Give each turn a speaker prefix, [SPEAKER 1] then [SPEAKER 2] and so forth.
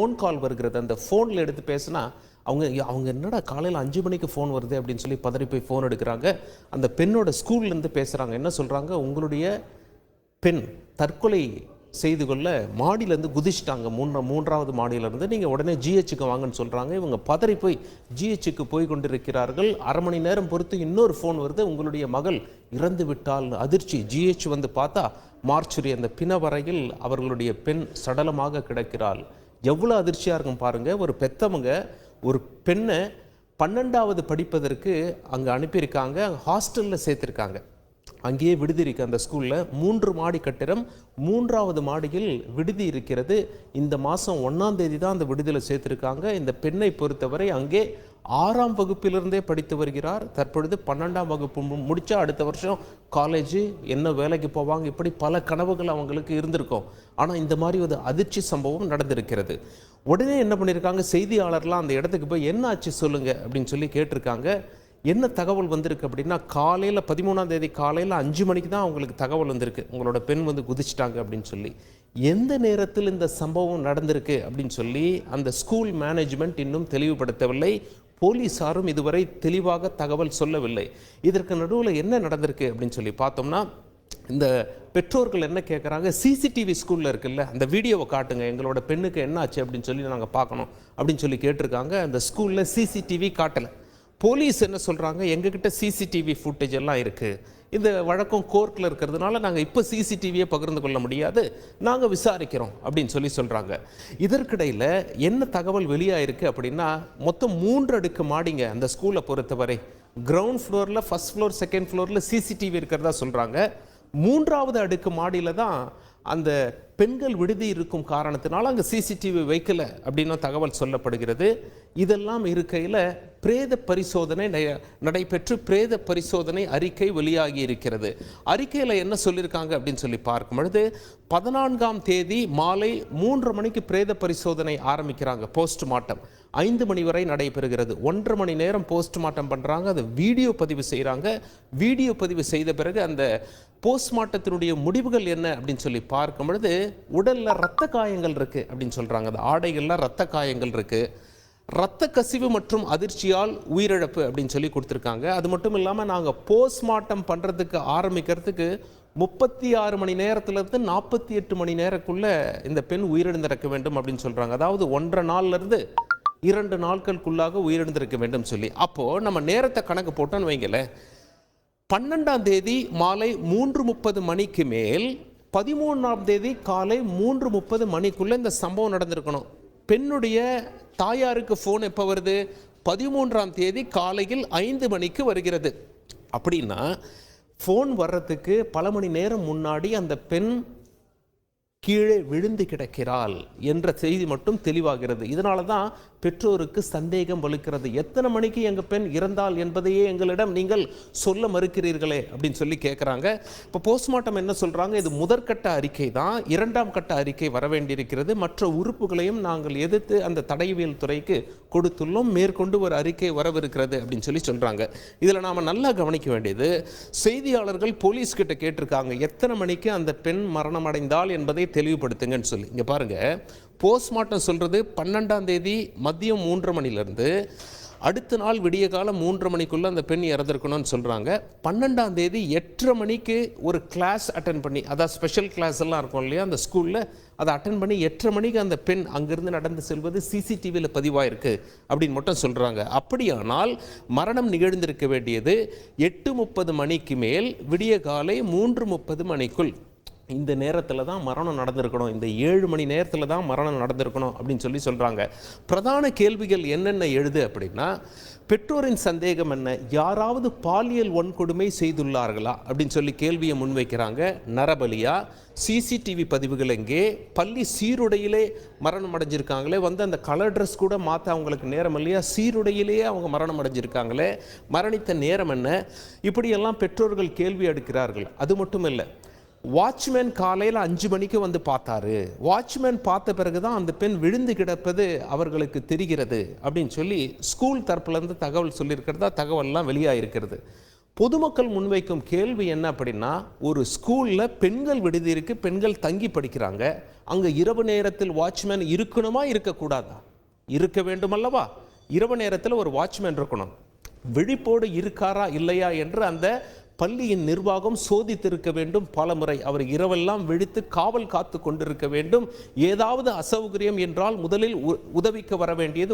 [SPEAKER 1] Phone call வருகிறது. அந்த ஃபோனில் எடுத்து பேசினா அவங்க அவங்க என்னடா காலையில் 5 மணிக்கு ஃபோன் வருது அப்படின்னு சொல்லி பதறி போய் ஃபோன் எடுக்கிறாங்க. அந்த பெண்ணோட ஸ்கூல்லேருந்து பேசுகிறாங்க. என்ன சொல்கிறாங்க, உங்களுடைய பெண் தற்கொலை செய்து கொள்ள மாடியிலேருந்து குதிச்சிட்டாங்க, மூன்றாவது மாடியிலேருந்து, நீங்கள் உடனே ஜிஹெச்சுக்கு வாங்கன்னு சொல்கிறாங்க. இவங்க பதறி போய் ஜிஹெச்சுக்கு போய் கொண்டிருக்கிறார்கள். அரை மணி நேரம் பொறுத்து இன்னொரு ஃபோன் வருது, உங்களுடைய மகள் இறந்து விட்டால். அதிர்ச்சி. ஜிஹெச் வந்து பார்த்தா மார்ச்சுரி, அந்த பிணவரையில் அவர்களுடைய பெண் சடலமாக கிடக்கிறாள். எவ்வளோ அதிர்ச்சியாக இருக்கும் பாருங்கள். ஒரு பெத்தவங்க ஒரு பெண்ணை 12வது படிப்பதற்கு அங்கே அனுப்பியிருக்காங்க, ஹாஸ்டலில் சேர்த்துருக்காங்க. அங்கேயே விடுதி இருக்குது அந்த ஸ்கூலில். 3 மாடி கட்டிடம், 3வது மாடியில் விடுதி இருக்கிறது. இந்த மாதம் 1ஆம் தேதி தான் அந்த விடுதியில் சேர்த்துருக்காங்க. இந்த பெண்ணை பொறுத்தவரை அங்கே 6ஆம் வகுப்பிலிருந்தே படித்து வருகிறார். தற்பொழுது 12ஆம் வகுப்பு முடித்தா அடுத்த வருஷம் காலேஜு, என்ன வேலைக்கு போவாங்க, இப்படி பல கனவுகள் அவங்களுக்கு இருந்திருக்கும். ஆனால் இந்த மாதிரி ஒரு அதிர்ச்சி சம்பவம் நடந்திருக்கிறது. உடனே என்ன பண்ணியிருக்காங்க, செய்தியாளர்லாம் அந்த இடத்துக்கு போய் என்ன ஆச்சு சொல்லுங்கள் அப்படின்னு சொல்லி கேட்டிருக்காங்க. என்ன தகவல் வந்திருக்கு அப்படின்னா, காலையில் 13ஆம் தேதி காலையில் 5 மணிக்கு தான் அவங்களுக்கு தகவல் வந்திருக்கு, உங்களோட பெண் வந்து குதிச்சிட்டாங்க அப்படின்னு சொல்லி. எந்த நேரத்தில் இந்த சம்பவம் நடந்திருக்கு அப்படின்னு சொல்லி அந்த ஸ்கூல் மேனேஜ்மெண்ட் இன்னும் தெளிவுபடுத்தவில்லை. போலீஸாரும் இதுவரை தெளிவாக தகவல் சொல்லவில்லை. இதற்கு நடுவில் என்ன நடந்திருக்கு அப்படின்னு சொல்லி பார்த்தோம்னா, இந்த பெற்றோர்கள் என்ன கேட்குறாங்க, சிசிடிவி ஸ்கூலில் இருக்குல்ல, அந்த வீடியோவை காட்டுங்க, எங்களோட பெண்ணுக்கு என்ன ஆச்சு அப்படின்னு சொல்லி நாங்கள் பார்க்கணும் அப்படின்னு சொல்லி கேட்டிருக்காங்க. அந்த ஸ்கூலில் சிசிடிவி காட்டலை. போலீஸ் என்ன சொல்கிறாங்க, எங்ககிட்ட சிசிடிவி ஃபுட்டேஜ் எல்லாம் இருக்குது, இந்த வழக்கம் கோர்ட்டில் இருக்கிறதுனால நாங்கள் இப்போ சிசிடிவியை பகிர்ந்து கொள்ள முடியாது, நாங்கள் விசாரிக்கிறோம் அப்படின்னு சொல்லி சொல்கிறாங்க. இதற்கிடையில் என்ன தகவல் வெளியாயிருக்கு அப்படின்னா, மொத்தம் 3 அடுக்கு மாடிங்க அந்த ஸ்கூலை பொறுத்தவரை. கிரவுண்ட் ஃப்ளோரில், ஃபர்ஸ்ட் ஃப்ளோர், செகண்ட் ஃப்ளோரில் சிசிடிவி இருக்கிறதா சொல்கிறாங்க. 3வது அடுக்கு மாடியில் தான் அந்த பெண்கள் விடுதி இருக்கும் காரணத்தினால அங்கே சிசிடிவி வைக்கல அப்படின்னு தகவல் சொல்லப்படுகிறது. இதெல்லாம் இருக்கையில் பிரேத பரிசோதனை நடைபெற்று பிரேத பரிசோதனை அறிக்கை வெளியாகி இருக்கிறது. அறிக்கையில் என்ன சொல்லியிருக்காங்க அப்படின்னு சொல்லி பார்க்கும் பொழுது, 14ஆம் தேதி மாலை 3:30 மணிக்கு பிரேத பரிசோதனை ஆரம்பிக்கிறாங்க. போஸ்ட்மார்ட்டம் 5 மணி வரை நடைபெறுகிறது. 1.5 மணி நேரம் போஸ்ட்மார்ட்டம் பண்ணுறாங்க. அதை வீடியோ பதிவு செய்கிறாங்க. வீடியோ பதிவு செய்த பிறகு அந்த போஸ்ட்மார்ட்டத்தினுடைய முடிவுகள் என்ன அப்படின்னு சொல்லி பார்க்கும் பொழுது, உடலில் இரத்த காயங்கள் இருக்குது அப்படின்னு சொல்கிறாங்க. அந்த ஆடைகளில் இரத்த காயங்கள் இருக்குது. இரத்த கசிவு மற்றும் அதிர்ச்சியால் உயிரிழப்பு அப்படின்னு சொல்லி கொடுத்துருக்காங்க. அது மட்டும் இல்லாமல் நாங்கள் போஸ்ட்மார்ட்டம் பண்ணுறதுக்கு ஆரம்பிக்கிறதுக்கு 36 மணி நேரத்திலிருந்து 48 மணி நேரக்குள்ளே இந்த பெண் உயிரிழந்திருக்க வேண்டும் அப்படின்னு சொல்கிறாங்க. அதாவது 1.5 நாள்லேருந்து 2 நாட்களுக்குள்ளாக உயிரிழந்திருக்க வேண்டும் சொல்லி. அப்போது நம்ம நேரத்தை கணக்கு போட்டோன்னு வைங்களேன், 12ஆம் தேதி மாலை 3:30 மணிக்கு மேல் 13ஆம் தேதி காலை 3:30 மணிக்குள்ளே இந்த சம்பவம் நடந்திருக்கணும். பெண்ணுடைய தாயாருக்கு ஃபோன் எப்போ வருது, 13ஆம் தேதி காலையில் 5 மணிக்கு வருகிறது. அப்படின்னா ஃபோன் வர்றதுக்கு பல மணி நேரம் முன்னாடி அந்த பெண் கீழே விழுந்து கிடக்கிறாள் என்ற செய்தி மட்டும் தெளிவாகிறது. இதனால தான் பெற்றோருக்கு சந்தேகம் வலுக்கிறது. எத்தனை மணிக்கு எங்கள் பெண் இறந்தாள் என்பதையே எங்களிடம் நீங்கள் சொல்ல மறுக்கிறீர்களே அப்படின்னு சொல்லி கேட்குறாங்க. இப்போ போஸ்ட்மார்ட்டம் என்ன சொல்கிறாங்க, இது முதற்கட்ட அறிக்கை தான், 2ஆம் கட்ட அறிக்கை வர வேண்டியிருக்கிறது. மற்ற உறுப்புகளையும் நாங்கள் எதிர்த்து அந்த தடயவியல் துறைக்கு கொடுத்துள்ளோம், மேற்கொண்டு ஒரு அறிக்கை வரவிருக்கிறது அப்படின்னு சொல்லி சொல்கிறாங்க. இதில் நாம் நல்லா கவனிக்க வேண்டியது, செய்தியாளர்கள் போலீஸ்கிட்ட கேட்டிருக்காங்க எத்தனை மணிக்கு அந்த பெண் மரணம் அடைந்தால் என்பதை தெளிவுபடுத்துங்கன்னு சொல்லி. இங்கே பாருங்கள், போஸ்ட்மார்ட்டம் சொல்கிறது 12ஆம் தேதி மதியம் 3:30 மணிலேருந்து அடுத்த நாள் விடிய காலம் 3:30 மணிக்குள்ளே அந்த பெண் இறந்துருக்கணும்னு சொல்கிறாங்க. 12ஆம் தேதி 8:30 மணிக்கு ஒரு கிளாஸ் அட்டன் பண்ணி, அதாவது ஸ்பெஷல் கிளாஸ் எல்லாம் இருக்கும் இல்லையா அந்த ஸ்கூலில், அதை அட்டன் பண்ணி 8:30 மணிக்கு அந்த பெண் அங்கிருந்து நடந்து செல்வது சிசிடிவியில் பதிவாயிருக்கு அப்படின்னு மட்டும் சொல்கிறாங்க. அப்படியானால் மரணம் நிகழ்ந்திருக்க வேண்டியது 8:30 மணிக்கு மேல் விடிய காலை 3:30 மணிக்குள். இந்த நேரத்தில் தான் மரணம் நடந்திருக்கணும், இந்த 7 மணி நேரத்தில் தான் மரணம் நடந்திருக்கணும் அப்படின்னு சொல்லி சொல்கிறாங்க. பிரதான கேள்விகள் என்னென்ன எழுது அப்படின்னா, பெற்றோரின் சந்தேகம் என்ன, யாராவது பாலியல் வன்கொடுமை செய்துள்ளார்களா அப்படின்னு சொல்லி கேள்வியை முன்வைக்கிறாங்க. நரபலியா, சிசிடிவி பதிவுகள் எங்கே, பள்ளி சீருடையிலே மரணம் அடைஞ்சிருக்காங்களே, வந்து அந்த கலர் ட்ரெஸ் கூட மாற்ற அவங்களுக்கு நேரம் இல்லையா, சீருடையிலேயே அவங்க மரணம் அடைஞ்சிருக்காங்களே, மரணித்த நேரம் என்ன, இப்படியெல்லாம் பெற்றோர்கள் கேள்வி எடுக்கிறார்கள். அது மட்டும் இல்லை, வாட்ச்மேன் காலையில் 5 மணிக்கு வந்து பார்த்தாரு, வாட்ச்மேன் பார்த்த பிறகு தான் அந்த பெண் விழுந்து கிடப்பது அவர்களுக்கு தெரிகிறது அப்படின்னு சொல்லி ஸ்கூல் தரப்புலேருந்து தகவல் சொல்லியிருக்கிறதா தகவல்லாம் வெளியாகிருக்கிறது. பொதுமக்கள் முன்வைக்கும் கேள்வி என்ன அப்படின்னா, ஒரு ஸ்கூல்ல பெண்கள் விடுதி இருக்கு, பெண்கள் தங்கி படிக்கிறாங்க. அங்க இரவு நேரத்தில் வாட்ச்மேன் இருக்கணுமா இருக்கக்கூடாதா? இருக்க வேண்டும் அல்லவா? இரவு நேரத்தில் ஒரு வாட்ச்மேன் இருக்கணும். விழிப்போடு இருக்காரா இல்லையா என்று அந்த பள்ளியின் நிர்வாகம் சோதித்திருக்க வேண்டும். பல முறை அவர் இரவெல்லாம் விழித்து காவல் காத்து கொண்டிருக்க வேண்டும். ஏதாவது அசௌகரியம் என்றால் முதலில் உதவிக்கு வர வேண்டியது